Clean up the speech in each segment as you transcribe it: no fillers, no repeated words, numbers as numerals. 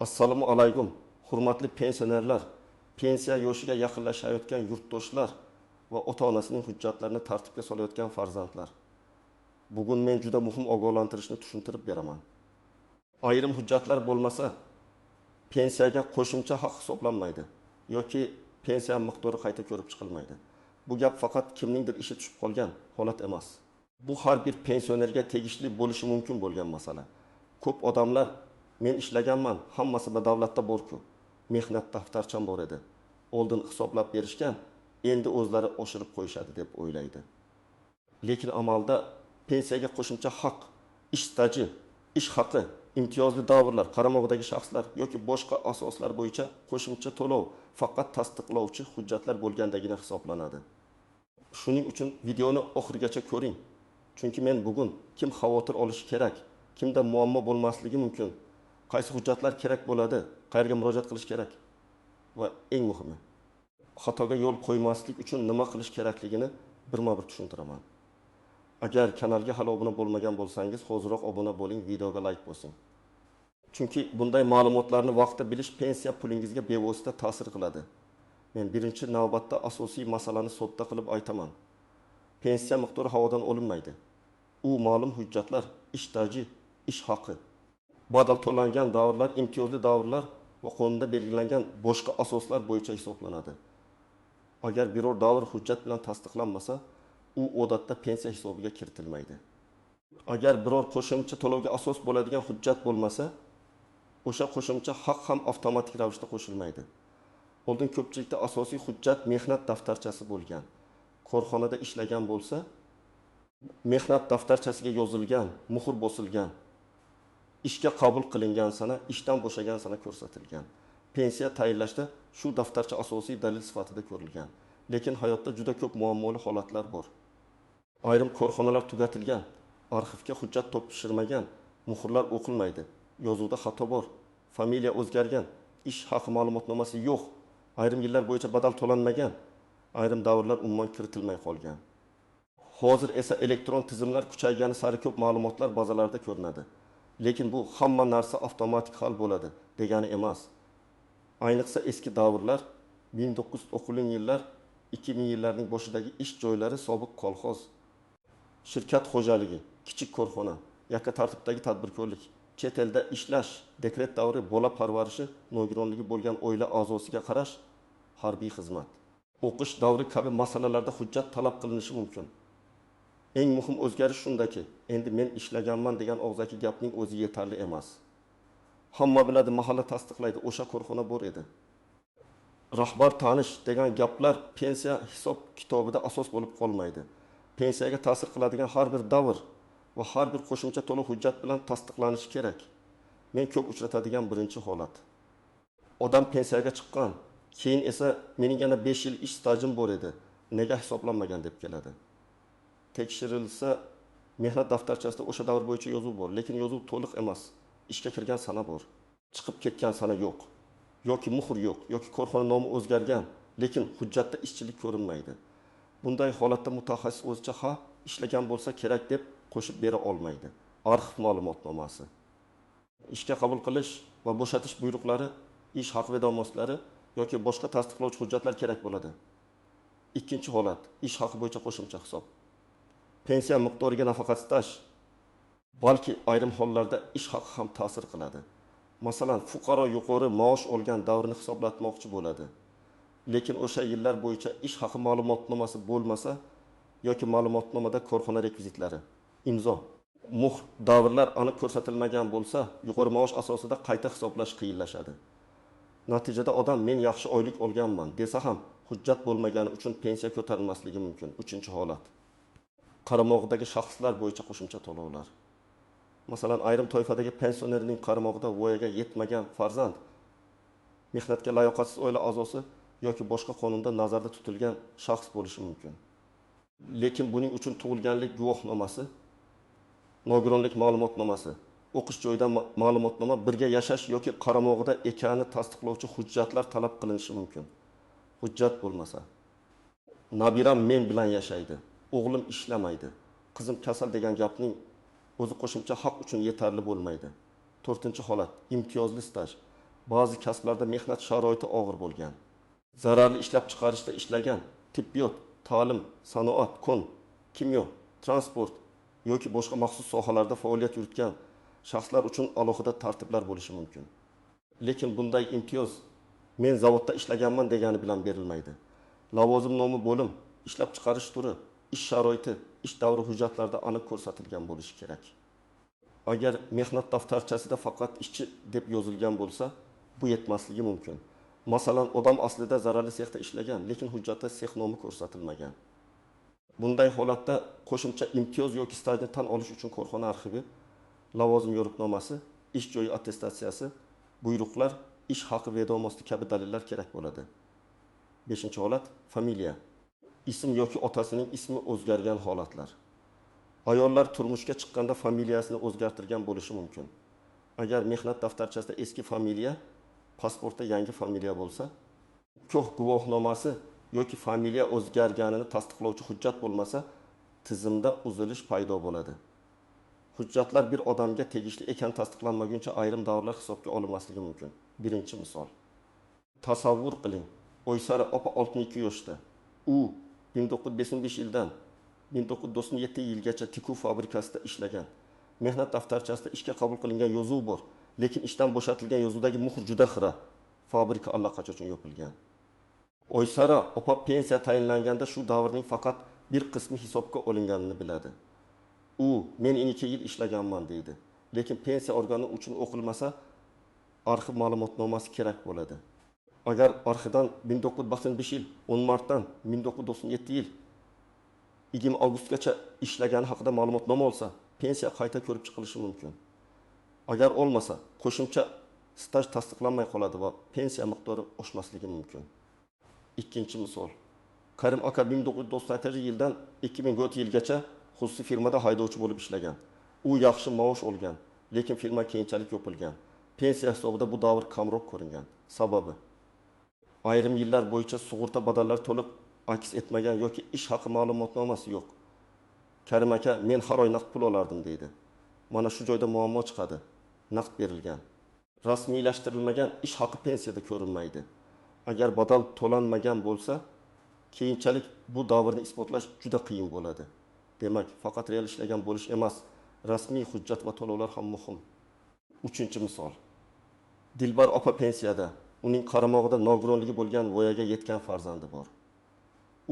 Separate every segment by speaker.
Speaker 1: Assalomu alaykum, hurmatli pensionerlar, pensiya yoshiga yaqinlashayotgan yurtdoshlar va ota-onasining hujjatlarini tartibga solayotgan farzandlar. Bugun men juda muhim ogohlantirishni tushuntirib beraman. Ayrim hujjatlar bo'lmasa, pensiyaga qo'shimcha haq hisoblanmaydi yoki pensiya miqdori qayta ko'rib chiqilmaydi. Bu gap faqat kimningdir ishi tushib qolgan holat emas. Bu har bir pensionerga tegishli bo'lishi mumkin bo'lgan masala. Ko'p odamlar men ishlaganman, hammasi davlatda bor-ku. Mehnat daftarcham bor edi. Oldin hisoblab berishgan, endi o'zlari oshirib qo'yishadi deb o'ylaydi. Lekin amalda pensiyaga qo'shimcha haq, ish staji, ish haqi, imtiyozli davrlar, qaramog'idagi shaxslar yoki boshqa asoslar bo'yicha qo'shimcha to'lov faqat tasdiqlovchi hujjatlar bo'lgandagina hisoblanadi. Shuning uchun videoni oxirigacha ko'ring. Chunki men bugun kim xavotir olishi kerak, kimda muammo bo'lmasligi mumkin, qaysi hujjatlar kerak bo'ladi, qayerga murojaat qilish kerak va eng muhimi, xatoga yo'l qo'ymaslik uchun nima qilish kerakligini birma-bir tushuntiraman. Agar kanalga hali obuna bo'lmagan bo'lsangiz, hozirroq obuna bo'ling, videoga like bosing. Chunki bunday ma'lumotlarni vaqtida bilish pensiya pulingizga bevosita ta'sir qiladi. Men birinchi navbatda asosiy masalani sodda qilib aytaman. Pensiya miqdori havodan olinmaydi. U ma'lum hujjatlar, ish staji, ish haqi, badal to'langan davrlar, imtiyozli davrlar va qonunda belgilangan boshqa asoslar bo'yicha hisoblanadi. Agar biror davr hujjat bilan tasdiqlanmasa, u odatda pensiya hisobiga kiritilmaydi. Agar biror qo'shimcha to'lovga asos bo'ladigan hujjat bo'lmasa, o'sha qo'shimcha haq ham avtomatik ravishda qo'shilmaydi. Oldin ko'pchilikda asosiy hujjat mehnat daftarchasi bo'lgan. Korxonada ishlagan bo'lsa, mehnat daftarchasiga yozilgan, muhr bosilgan, ishga qabul qilingan sana, ishdan bo'shagan sana ko'rsatilgan. Pensiya tayinlashda shu daftarcha asosiy dalil sifatida ko'rilgan. Lekin hayotda juda ko'p muammoli holatlar bor. Ayrim korxonalar tugatilgan, arxivga hujjat topshirmagan, muhrlar o'qilmaydi, yozuvda xato bor, familiya o'zgargan, ish haqi ma'lumotnomasi yo'q, ayrim yillar bo'yicha badal to'lanmagan, ayrim davrlar umuman kiritilmay qolgan. Hozir esa elektron tizimlar kuchaygani sari ko'p ma'lumotlar bazalarida ko'rinadi. Lekin bu hamma narsa avtomatik hal bo'ladi degani emas. Ayniqsa eski davrlar, 1990 yillar, 2000 yillarning boshidagi ish joylari sobiq kolxoz, shirkat xo'jaligi, kichik korxona, yakka tartibdagi tadbirkorlik, chet elda ishlash, dekret davri, bola parvarishi, nogironligi bo'lgan oila a'zosiga qarash, harbiy xizmat, o'qish davri kabi masalalarda hujjat talab qilinishi mumkin. Eng muhim o'zgarish shundaki, endi men ishlaganman degan og'zaki gapning o'zi yetarli emas. Hamma biladi, mahalla tasdiqlaydi, o'sha korxona bor edi. Rahbar tanish degan gaplar pensiya hisob kitobida asos bo'lib qolmaydi. Pensiyaga ta'sir qiladigan har bir davr va har bir qo'shimcha to'lov hujjat bilan tasdiqlanishi kerak. Men ko'p uchratadigan birinchi holat. Odam pensiyaga chiqqan, keyin esa mening yana 5 yil ish stajim bor edi, nega hisoblanmagan deb keladi. Tekshirilsa, mehnat daftarchasida o'sha davr bo'yicha yozuv bor, lekin yozuv to'liq emas. Ishga kirgan sana bor, chiqib ketgan sana yo'q, yoki muhr yo'q, yoki korxona nomi o'zgargan, lekin hujjatda ishchilik ko'rinmaydi. Bunday holatda mutaxassis o'zicha ha, ishlagan bo'lsa kerak deb qo'shib bera olmaydi. Arxiv ma'lumotnomasi, ishga qabul qilish va bo'shatish buyruqlari, ish haq vedomotlari yoki boshqa tasdiqlovchi hujjatlar kerak bo'ladi. Ikkinchi holat, ish haqi bo'yicha qo'shimcha hisob. Pensiya miqdoriga nafaqat staj, balki ayrim hollarda ish haqi ham ta'sir qiladi. Masalan, fuqaro yuqori maosh olgan davrni hisoblatmoqchi bo'ladi. Lekin o'sha yillar bo'yicha ish haqi ma'lumotnomasi bo'lmasa yoki ma'lumotnomada korxona rekvizitlari, imzo, muhr, davrlar aniq ko'rsatilmagan bo'lsa, yuqori maosh asosida qayta hisoblash qiyinlashadi. Natijada odam men yaxshi oylik olganman desa ham hujjat bo'lmagani uchun pensiya ko'tarilmasligi mumkin. Uchinchi holat, qaramog'idagi shaxslar bo'yicha qo'shimcha to'lovlar. Masalan, ayrim toifadagi pensionerning qaramog'ida voyaga yetmagan farzand, mehnatga layoqatsiz oila a'zosi yoki boshqa qonunda nazarda tutilgan shaxs bo'lishi mumkin. Lekin buning uchun tug'ilganlik guvohnomasi, nogironlik ma'lumotnomasi, o'qish joyidan ma'lumotnoma, birga yashash yoki qaramog'ida ekani tasdiqlovchi hujjatlar talab qilinishi mumkin. Hujjat bo'lmasa, nabiram men bilan yashaydi, o'g'lim ishlamaydi, qizim kasal degan gapning o'zi qo'shimcha haq uchun yetarli bo'lmaydi. 4-holat, imtiyozli staj. Ba'zi kasblarda mehnat sharoiti og'ir bo'lgan. Zararli ishlab chiqarishda ishlagan, tibbiyot, ta'lim, sanoat, kun, kimyo, transport yoki boshqa maxsus sohalarda faoliyat yuritgan shaxslar uchun alohida tartiblar bo'lishi mumkin. Lekin bunday imtiyoz men zavodda ishlaganman degani bilan berilmaydi. Lavozim nomi, bo'lim, ishlab chiqarish turi, ish sharoiti, ish davri hujjatlarida aniq ko'rsatilgan bo'lishi kerak. Agar mehnat daftarchasida faqat ishchi deb yozilgan bo'lsa, bu yetmasligi mumkin. Masalan, odam aslida zararli sexda ishlagan, lekin hujjatda sex nomi ko'rsatilmagan. Bunday holatda qo'shimcha imtiyoz yoki stajni tan olish uchun korxona arxivi, lavozim yo'riqnomasi, ish joyi attestatsiyasi, buyruqlar, ish haqi vedomosti kabi dalillar kerak bo'ladi. 5-holat familiya. Ism yoki otasining ismi o'zgargan holatlar. Ayollar turmushga chiqqanda familiyasini o'zgartirgan bo'lishi mumkin. Agar mehnat daftarchasida eski familiya, pasportda yangi familiya bo'lsa, ko'h guvohnomasi yoki familiya o'zgarganini tasdiqlovchi hujjat bo'lmasa, tizimda uzilish paydo bo'ladi. Hujjatlar bir odamga tegishli ekan tasdiqlanmaguncha ayrim davrlar hisobga olinmasligi mumkin. Birinchi misol. Tasavvur qiling. Oysara opa 62 yoshda. U 1905 yildan 1997 yilgacha tikuv fabrikasida ishlagan. Mehnat daftarchasida ishga qabul qilingan yozuv bor, lekin ishdan bo'shatilgan yozuvdagi muhr juda xira. Fabrika allaqachon yopilgan. Oysara opa pensiya tayinlanganda shu davrning faqat bir qismi hisobga olinganini biladi. U men 2 yil ishlaganman deydi. Lekin pensiya organi uchun o'qilmasa, arxiv ma'lumotnomasi kerak bo'ladi. Agar arxivdan 1995 yil 10 martdan 1997 yil 20 avgustgacha ishlagani haqida ma'lumotnoma olsa, pensiya qayta ko'rib chiqilishi mumkin. Agar olmasa, qo'shimcha staj tasdiqlanmay qoladi va pensiya miqdori oshmasligi mumkin. Ikkinchi misol. Karim aka 1997 yildan 2004 yilgacha xususiy firmada haydovchi bo'lib ishlagan. U yaxshi maosh olgan, lekin firma keyinchalik yopilgan. Pensiya hisobida bu davr kamroq ko'ringan. Sababi ayrim yillar bo'yicha sug'urta badallari to'liq aks etmagan yoki ish haqi ma'lumotnomasi yo'q. Karim aka men har oy naqd pul olardim deydi. Mana shu joyda muammo chiqadi. Naqd berilgan. Rasmiylashtirilmagan ish haqi pensiyada ko'rinmaydi. Agar badal to'lanmagan bo'lsa, keyinchalik bu davrni isbotlash juda qiyin bo'ladi. Demak, faqat real ishlagan bo'lish emas, rasmiy hujjat va to'lovlar ham muhim. Uchinchi misol. Dilbar opa pensiyada, uning qaramog'ida nogironligi bo'lgan voyaga yetgan farzandi bor.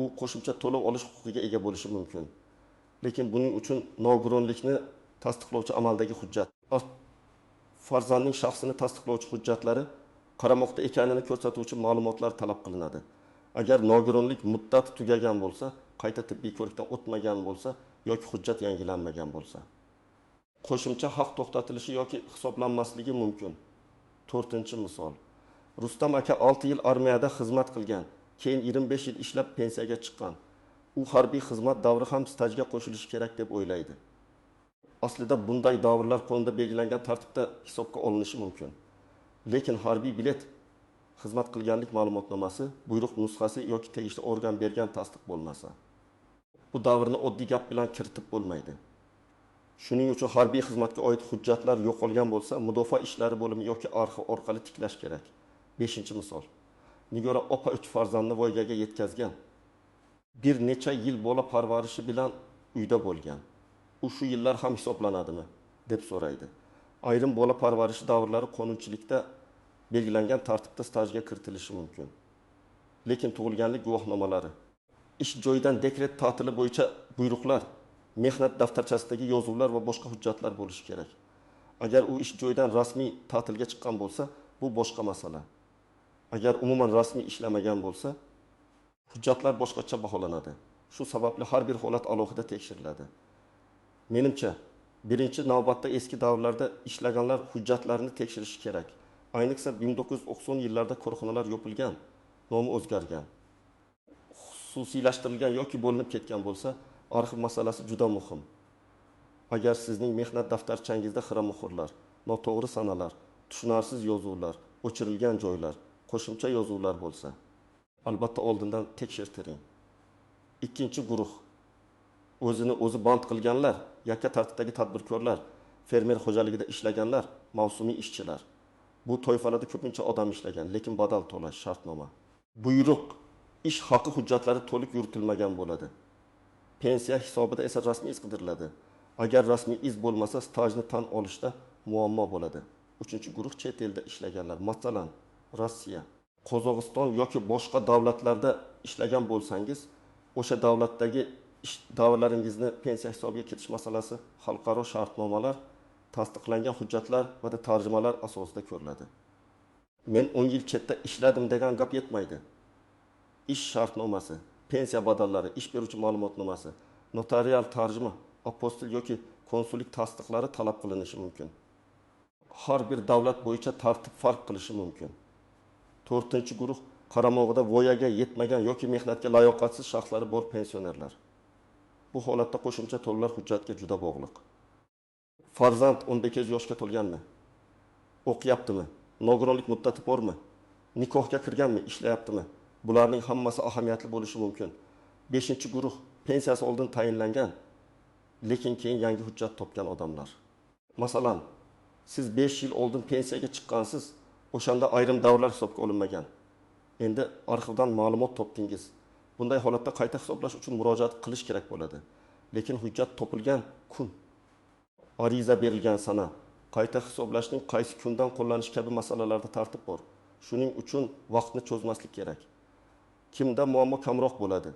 Speaker 1: U qo'shimcha to'lov olish huquqiga ega bo'lishi mumkin. Lekin buning uchun nogironlikni tasdiqlovchi amaldagi hujjat, farzandning shaxsini tasdiqlovchi hujjatlari, qaramoqda ekanini ko'rsatuvchi ma'lumotlar talab qilinadi. Agar nogironlik muddati tugagan bo'lsa, qayta tibbiy ko'rikdan o'tmagan bo'lsa yoki hujjat yangilanmagan bo'lsa, qo'shimcha haq to'xtatilishi yoki hisoblanmasligi mumkin. 4-misol. Rustam aka 6 yil armiyada xizmat qilgan, keyin 25 yil ishlab pensiyaga chiqqan. U harbiy xizmat davri ham stajga qo'shilishi kerak deb o'ylaydi. Aslida bunday davrlar qonunda belgilangan tartibda hisobga olinishi mumkin. Lekin harbiy bilet, xizmat qilganlik ma'lumotnomasi, buyruq nusxasi yoki tegishli organ bergan tasdiq bo'lmasa, bu davrni oddiy gap bilan kiritib bo'lmaydi. Shuning uchun harbiy xizmatga oid hujjatlar yo'qolgan bo'lsa, mudofaa ishlari bo'limi yoki arxiv orqali tiklash kerak. 5-misol. Nigora opa 3 farzandni voyaga yetkazgan. Bir necha yil bola parvarishi bilan uyda bo'lgan. U shu yillar ham hisoblanadimi deb so'raydi. Ayrim bola parvarishi davrlari qonunchilikda belgilangan tartibda stajga kiritilishi mumkin. Lekin tug'ilganlik guvohnomalari, ish joyidan dekret ta'tili bo'yicha buyruqlar, mehnat daftarchasidagi yozuvlar va boshqa hujjatlar bo'lishi kerak. Agar u ish joyidan rasmiy ta'tilga chiqqan bo'lsa, bu boshqa masala. Agar umuman rasmiy ishlamagan bo'lsa, hujjatlar boshqacha baholanadi. Shu sababli har bir holat alohida tekshiriladi. Menimcha, birinchi navbatda eski davrlarda ishlaganlar hujjatlarini tekshirishi kerak. Ayniqsa 1990 yillarda korxonalar yopilgan, nomi o'zgargan, xususiylashtirilgan yoki bo'linib ketgan bo'lsa, arxiv masalasi juda muhim. Agar sizning mehnat daftarchangizda xira muhrlar, noto'g'ri sanalar, tushunarsiz yozuvlar, o'chirilgan joylar, qo'shimcha yozuvlar bo'lsa, albatta oldindan tekshirtiring. Ikkinchi guruh. O'zini o'zi band qilganlar, yakka tartibdagi tadbirkorlar, fermer xo'jaligida ishlaganlar, mavsumiy ishchilar. Bu toifalarda ko'pincha odam ishlagan, lekin badal to'lash shartnoma. Buyruq, ish haqi hujjatlari to'liq yuritilmagan bo'ladi. Pensiya hisobida esa rasmiy iz qidiriladi. Agar rasmiy iz bo'lmasa, stajni tan olishda muammo bo'ladi. 3-guruh chet elda ishlaganlar, masalan, Rossiya, Qozog'iston yoki boshqa davlatlarda ishlagan bo'lsangiz, o'sha davlatdagi ish davrlaringizni pensiya hisobiga kirish masalasi xalqaro shartnomalar, tasdiqlangan hujjatlar va tarjimalar asosida ko'riladi. Men 10 yil chetda ishladim degan gap yetmaydi. Ish shartnomasi, pensiya badallari, ish beruvchi ma'lumotnomasi, notarial tarjima, apostil yoki konsullik tasdiqlari talab qilinishi mumkin. Har bir davlat bo'yicha tartib farq qilishi mumkin. 4-guruh qaramog'ida voyaga yetmagan yoki mehnatga layoqatsiz shaxslar bor pensionerlar. Bu holatda qo'shimcha to'lovlar hujjatga juda bog'liq. Farzand 18 yoshga to'lganmi? O'qiyaptimi? Nogironlik muddati bormi? Nikohga kirganmi? Ishlayaptimi? Bularning hammasi ahamiyatli bo'lishi mumkin. 5-guruh pensiyasi oldin tayinlangan, lekin keyin yangi hujjat topgan odamlar. Masalan, siz 5 yil oldin pensiyaga chiqqansiz, o'shanda ayrim davrlar hisobga olinmagan. Endi arxivdan ma'lumot topdingiz. Bunday holatda qayta hisoblash uchun murojaat qilish kerak bo'ladi. Lekin hujjat topilgan kun, ariza berilgan sana, qayta hisoblashning qaysi kundan qo'llanish kabi masalalarda tartib bor. Shuning uchun vaqtni cho'zmaslik kerak. Kimda muammo kamroq bo'ladi?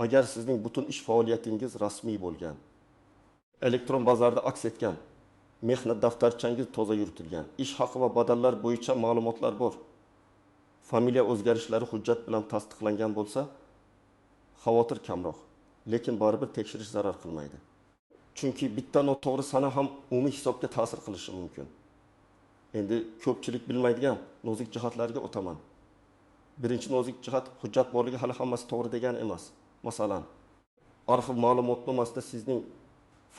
Speaker 1: Agar sizning butun ish faoliyatingiz rasmiy bo'lgan, elektron bozorda aks etgan, mehnat daftarchangiz toza yuritilgan, ish haqi va badallar bo'yicha ma'lumotlar bor, familiya o'zgarishlari hujjat bilan tasdiqlangan bo'lsa, xavotir kamroq, lekin baribir tekshirish zarar qilmaydi. Chunki bitta noto'g'ri sana ham umumiy hisobga ta'sir qilishi mumkin. Endi ko'pchilik bilmaydigan nozik jihatlarga o'taman. Birinchi nozik jihat, hujjat borligi hali hammasi to'g'ri degani emas. Masalan, arxiv ma'lumotnomasida sizning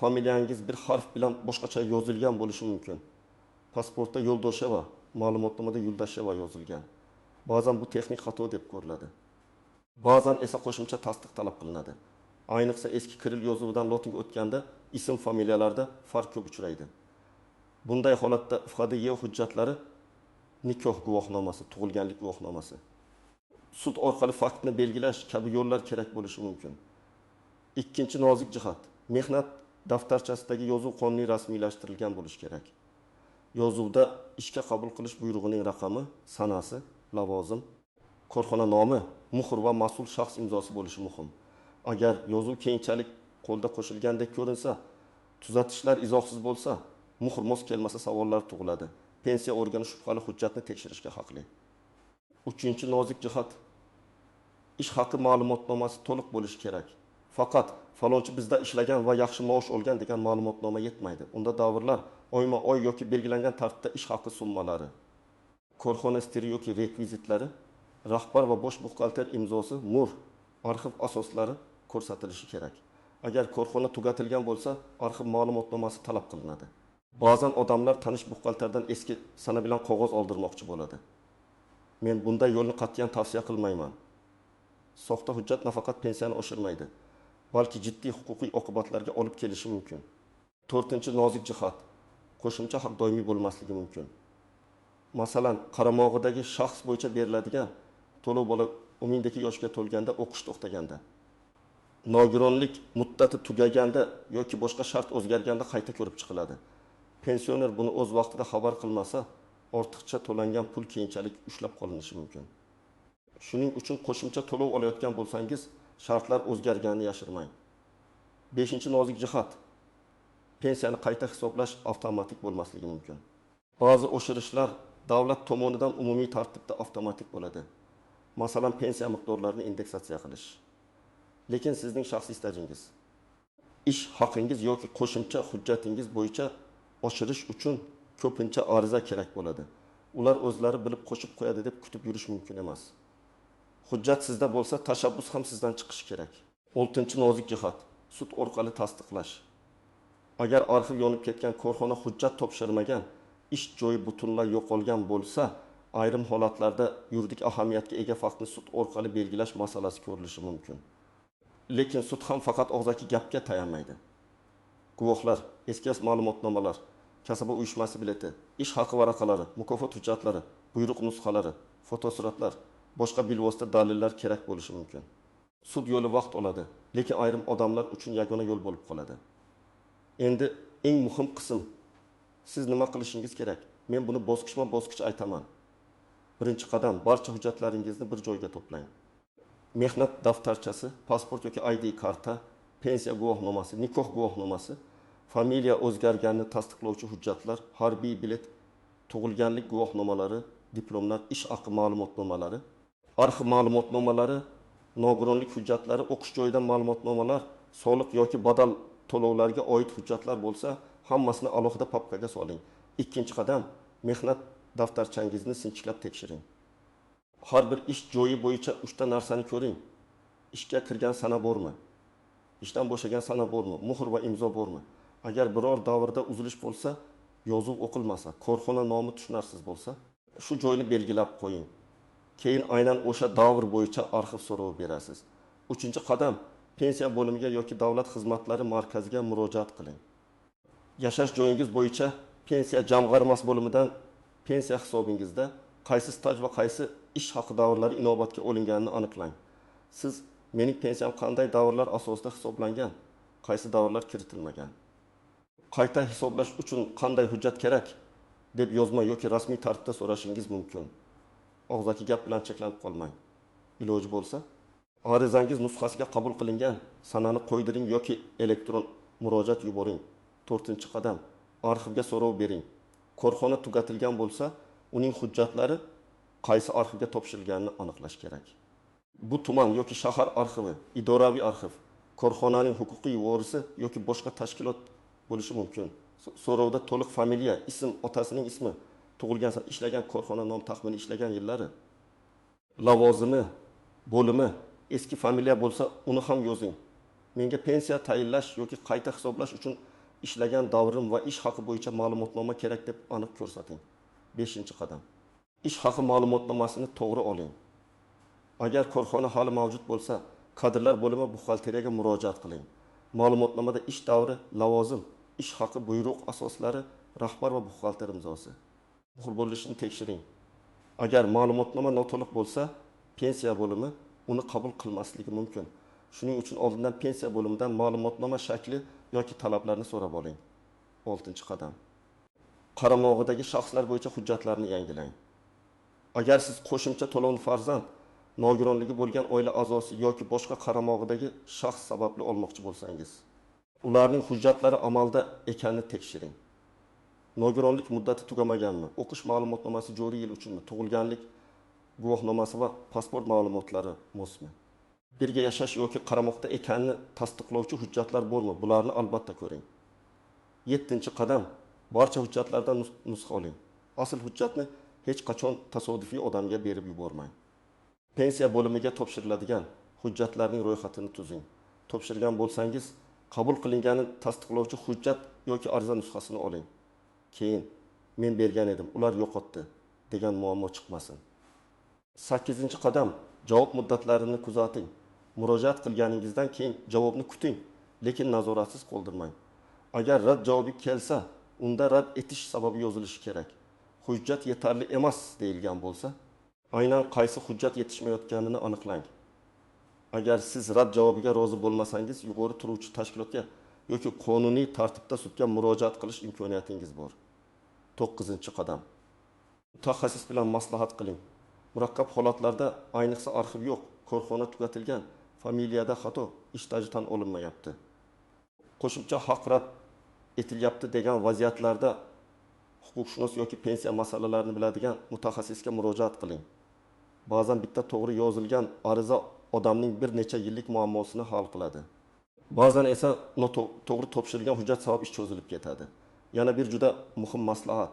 Speaker 1: familiyangiz bir harf bilan boshqacha yozilgan bo'lishi mumkin. Pasportda Yo'ldosheva, ma'lumotnomada Yuldasheva yozilgan. Ba'zan bu texnik xato deb ko'riladi. Ba'zan esa qo'shimcha tasdiq talab qilinadi. Ayniqsa eski kiril yozuvidan lotinga o'tganda ism familiyalarda farq ko'p uchraydi. Bunday holatda FHDY hujjatlari, nikoh guvohnomasi, tug'ilganlik guvohnomasi, sud orqali faktni belgilash kabi yo'llar kerak bo'lishi mumkin. Ikkinchi nozik jihat, mehnat daftarchasidagi yozuv qonuniy rasmiylashtirilgan bo'lishi kerak. Yozuvda ishga qabul qilish buyrug'ining raqami, sanasi, lavozim, korxona nomi, muhr va mas'ul shaxs imzosi bo'lishi muhim. Agar yozuv keyinchalik qo'lda qo'shilgandek ko'rinsa, tuzatishlar izohsiz bo'lsa, muhr mos kelmasa savollar tug'iladi. Pensiya organi shubhali hujjatni tekshirishga haqli. 3-nozik jihat, ish haqi ma'lumotnomasi to'liq bo'lishi kerak. Faqat falonchi bizda ishlagan va yaxshi maosh olgan degan ma'lumotnoma yetmaydi. Unda davrlar oyma-oy yoki belgilangan tartibda ish haqi summalari, korxona stiri yoki rekvizitlari, rahbar va bosh buxgalter imzosi, muhr, arxiv asoslari ko'rsatilishi kerak. Agar korxona tugatilgan bo'lsa, arxiv ma'lumotnomasi talab qilinadi. Ba'zan odamlar tanish buxgalterdan eski sana bilan qog'oz oldirmoqchi bo'ladi. Men bunday yo'lni qat'iyan tavsiya qilmayman. Soxta hujjat nafaqat pensiyani oshirmaydi, balki jiddiy huquqiy oqibatlarga olib kelishi mumkin. 4-nozik jihat, qo'shimcha haq doimiy bo'lmasligi mumkin. Masalan, qaramog'idagi shaxs bo'yicha beriladigan to'lov bola 12 yoshga to'lganda, o'qish to'xtaganda, nogironlik muddati tugaganda yoki boshqa shart o'zgarganda qayta ko'rib chiqiladi. Pensioner buni o'z vaqtida xabar qilmasa, ortiqcha to'langan pul keyinchalik ushlab qolinishi mumkin. Shuning uchun qo'shimcha to'lov olayotgan bo'lsangiz, shartlar o'zgarganini yashirmang. 5-nozik jihat, pensiyani qayta hisoblash avtomatik bo'lmasligi mumkin. Ba'zi oshirishlar davlat tomonidan umumiy tartibda avtomatik bo'ladi. Masalan, pensiya miqdorlarini indeksatsiya qilish. Lekin sizning shaxsiy stajingiz, ish haqingiz yoki qo'shimcha hujjatingiz bo'yicha oshirish uchun ko'pincha ariza kerak bo'ladi. Ular o'zlari bilib qo'shib qo'yadi deb kutib yurish mumkin emas. Hujjat sizda bo'lsa, tashabbus ham sizdan chiqishi kerak. 6-nozik jihat, sud orqali tasdiqlash. Agar arxiv yonib ketgan korxona hujjat topshirmagan, ish joyi butunlay yo'qolgan bo'lsa, ayrim holatlarda yuridik ahamiyatga ega faktni sud orqali belgilash masalasi ko'rilishi mumkin. Lekin sud ham faqat og'zaki gapga tayanmaydi. Guvohlar, eski ma'lumotnomalar, kasaba uyushmasi bileti, ish haqi varaqalari, mukofot hujjatlari, buyruq nusxalari, fotosuratlar, boshqa bilvosita dalillar kerak bo'lishi mumkin. Sud yo'li vaqt oladi, lekin ayrim odamlar uchun yagona yo'l bo'lib qoladi. Endi eng muhim qism, siz nima qilishingiz kerak? Men buni bosqichma-bosqich aytaman. Birinchi qadam, barcha hujjatlaringizni bir joyga to'plang. Mehnat daftarchasi, pasport yoki ID karta, pensiya guvohnomasi, nikoh guvohnomasi, familiya o'zgarganini tasdiqlovchi hujjatlar, harbiy bilet, tug'ilganlik guvohnomalari, diplomlar, ish haqi ma'lumotnomalari, arxiv ma'lumotnomalari, nogironlik hujjatlari, o'qish joyidan ma'lumotnomalar, soliq yoki badal to'lovlarga oid hujjatlar bo'lsa, hammasini alohida papkaga soling. Ikkinchi qadam, mehnat daftarchangizni sinchiklab tekshiring. Har bir ish joyi bo'yicha 3 ta narsani ko'ring. Ishga kirgan sana bormi? Ishdan bo'shagan sana bormi? Muhr va imzo bormi? Agar biror davrda uzilish bo'lsa, yozuv o'qilmasa, korxona nomi tushunarsiz bo'lsa, shu joyni belgilab qo'ying. Keyin aynan o'sha davr bo'yicha arxiv so'rovi berasiz. 3-qadam, pensiya bo'limiga yoki davlat xizmatlari markaziga murojaat qiling. Yashash joyingiz bo'yicha pensiya jamg'armasi bo'limidan pensiya hisobingizda qaysi staj va qaysi ish haqi davrlari inobatga olinganini aniqlang. Siz mening pensiyam qanday davrlar asosida hisoblangan, qaysi davrlar kiritilmagan. Qayta hisoblash uchun qanday hujjat kerak deb yozma yoki rasmiy tartibda so'rashingiz mumkin. Og'zaki gap bilan cheklanib qolmang. Iloji bo'lsa, arizangiz nusxasiga qabul qilingan sanani qo'ydiring yoki elektron murojaat yuboring. 4-qadam, arxivga so'rov bering. Korxona tugatilgan bo'lsa, uning hujjatlari qaysi arxivga topshirilganini aniqlash kerak. Bu tuman yoki shahar arxivi, idoraviy arxiv, korxonaning huquqiy vorisi yoki boshqa tashkilot bo'lishi mumkin. So'rovda to'liq familiya, ism, otasining ismi, tug'ilgan sana, ishlagan korxona nom taxmini ishlagan yillari, lavozimi, bo'limi, eski familiya bo'lsa, uni ham yozing. Menga pensiya tayinlash yoki qayta hisoblash uchun ishlagan davrim va ish haqi bo'yicha ma'lumotnoma kerak deb aniq ko'rsating. 5-qadam. Ish haqi ma'lumotnomasini to'g'ri oling. Agar korxona hali mavjud bo'lsa, kadrlar bo'limi buxgalteriyaga murojaat qiling. Ma'lumotnomada ish davri, lavozim, ish haqi, buyruq asoslari, rahbar va buxgalter imzosi. Muhr bo'lishini tekshiring. Agar ma'lumotnoma noto'liq bo'lsa, pensiya bo'limi uni qabul qilmasligi mumkin. Shuning uchun oldindan pensiya bo'limidan ma'lumotnoma shakli yoki talablarni so'rab oling. 6-qadam. Qaramog'idagi shaxslar bo'yicha hujjatlarni yangilang. Agar siz qo'shimcha to'lovni farzand, nogironligi bo'lgan oila a'zosi yoki boshqa qaramog'idagi shaxs sababli olmoqchi bo'lsangiz, ularning hujjatlari amalda ekanini tekshiring. Nogironlik muddati tugamaganmi? O'qish ma'lumotnomasi joriy yil uchunmi? Tug'ilganlik guvohnomasi va pasport ma'lumotlari mosmi? Birga yashash yoki qaramoqda ekanini tasdiqlovchi hujjatlar bormi? Bularni albatta ko'ring. 7-qadam, barcha hujjatlardan nusxa oling. Asl hujjatni hech qachon tasodifiy odamga berib yubormang. Pensiya bo'limiga topshiriladigan hujjatlarning ro'yxatini tuzing. Topshirgan bo'lsangiz, qabul qilinganini tasdiqlovchi hujjat yoki ariza nusxasini oling. Keyin men bergan edim, ular yo'qotdi degan muammo chiqmasin. 8-qadam, javob muddatlarini kuzating. Murojaat qilganingizdan keyin javobni kuting, lekin nazoratsiz qoldirmang. Agar rad javobi kelsa, unda rad etish sababi yozilishi kerak. Hujjat yetarli emas deyilgan bo'lsa, aynan qaysi hujjat yetishmayotganini aniqlang. Agar siz rad javobiga rozi bo'lmasangiz, yuqori turuvchi tashkilotga yoki qonuniy tartibda sudga murojaat qilish imkoniyatingiz bor. 9-qadam. Mutaxassis bilan maslahat qiling. Murakkab holatlarda, ayniqsa arxiv yo'q, korxona tugatilgan, familiyada xato, ish staji tan olinmayapti, qo'shimcha haq rad etilyapti degan vaziyatlarda huquqshunos yoki pensiya masalalarini biladigan mutaxassisga murojaat qiling. Ba'zan bitta to'g'ri yozilgan ariza odamning bir necha yillik muammosini hal qiladi. Ba'zan esa to'g'ri topshirilgan hujjat sabab ish cho'zilib ketadi. Yana bir juda muhim maslahat.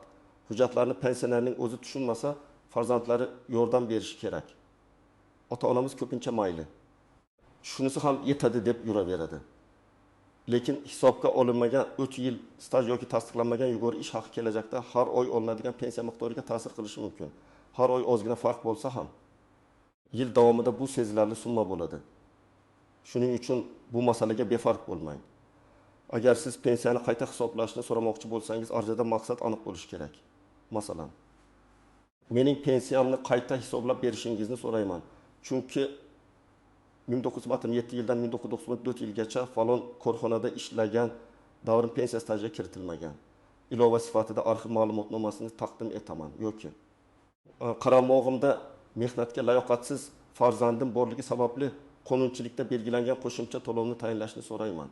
Speaker 1: Hujjatlarni pensionerning o'zi tushunmasa, farzandlari yordam berishi kerak. Ota-onamiz ko'pincha mayli. Shunisi ham yetadi deb yuraveradi. Lekin hisobga olinmagan 3 yil staj yoki tasdiqlanmagan yuqori ish haqi kelajakda har oy olinadigan pensiya miqdoriga ta'sir qilishi mumkin. Har oy ozgina farq bo'lsa ham, yil davomida bu sezilarli summa bo'ladi. Shuning uchun bu masalaga befarq bo'lmang. Agar siz pensiyani qayta hisoblashni so'ramoqchi bo'lsangiz, arizada maqsad aniq bo'lishi kerak. Masalan, mening pensiyamni qayta hisoblab berishingizni so'rayman. Chunki 1967 yildan 1994 yilgacha falon korxonada ishlagan, davrim pensiya stajiga kiritilmagan. Ilova sifatida arxiv ma'lumotnomasini taqdim etaman yoki qaramog'imda mehnatga layoqatsiz farzandim borligi sababli qonunchilikda belgilangan qo'shimcha to'lovni tayinlashni so'rayman.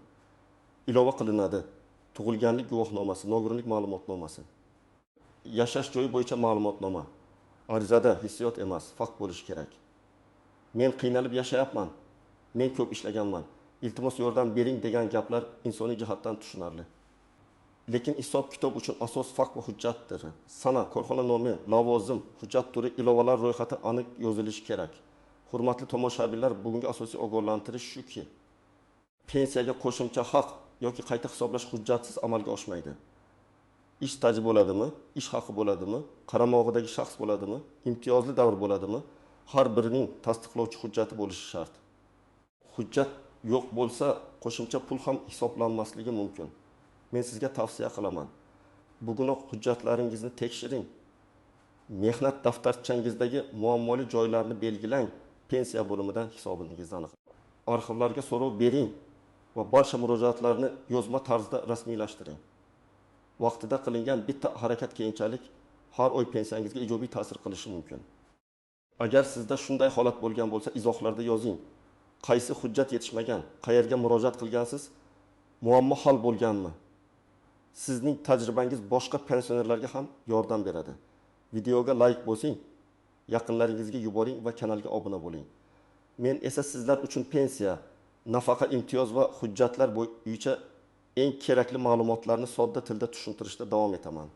Speaker 1: Ilova qilinadi. Tug'ilganlik guvohnomasi, nogironlik ma'lumotnomasi, yashash joyi bo'yicha ma'lumotnoma. Arizada hissiyot emas, fakt bo'lishi kerak. Men qiynalib yashayapman. Men ko'p ishlaganman. Iltimos yordam bering degan gaplar insoniy jihatdan tushunarli. Lekin hisob kitob uchun asos fakt va hujjatdir. Sana, korxona nomi, lavozim, hujjat turi, ilovalar ro'yxati aniq yozilishi kerak. Hurmatli tomoshabinlar, bugungi asosiy ogohlantirish shuki, pensiyaga qo'shimcha haq yoki qayta hisoblash hujjatsiz amalga oshmaydi. Ish staji bo'ladimi, ish haqi bo'ladimi, qaramog'idagi shaxs bo'ladimi, imtiyozli davr bo'ladimi, har birining tasdiqlovchi hujjati bo'lishi shart. Hujjat yo'q bo'lsa, qo'shimcha pul ham hisoblanmasligi mumkin. Men sizga tavsiya qilaman. Bugunoq hujjatlaringizni tekshiring. Mehnat daftarchangizdagi muammoli joylarni belgilang. Pensiya bo'limidan hisobingizni aniqlang. Arxivlarga so'rov bering va barcha murojaatlarni yozma tarzda rasmiylashtiring. Vaqtida qilingan bitta harakat keyinchalik har oy pensiyangizga ijobiy ta'sir qilishi mumkin. Agar sizda shunday holat bo'lgan bo'lsa, izohlarda yozing. Qaysi hujjat yetishmagan, qayerga murojaat qilgansiz, muammo hal bo'lganmi? Sizning tajribangiz boshqa pensionerlarga ham yordam beradi. Videoga like bosing, yaqinlaringizga yuboring va kanalga obuna bo'ling. Men esa sizlar uchun pensiya, nafaqa, imtiyoz va hujjatlar bo'yicha eng kerakli ma'lumotlarni sodda tilda tushuntirishda davom etaman.